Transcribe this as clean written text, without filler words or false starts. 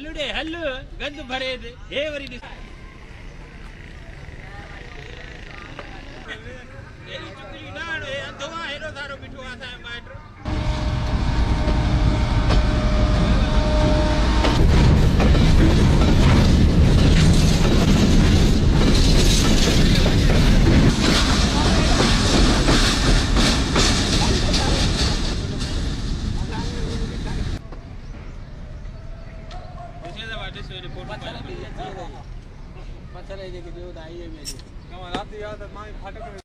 हल्लू गंद भरे दे हे वरी एरी चुकली नाण ए अंधवा हेरो सारो बिठो आसा माइटर पत्थर है कि जो दाई है मेरी रात याद मां फाटक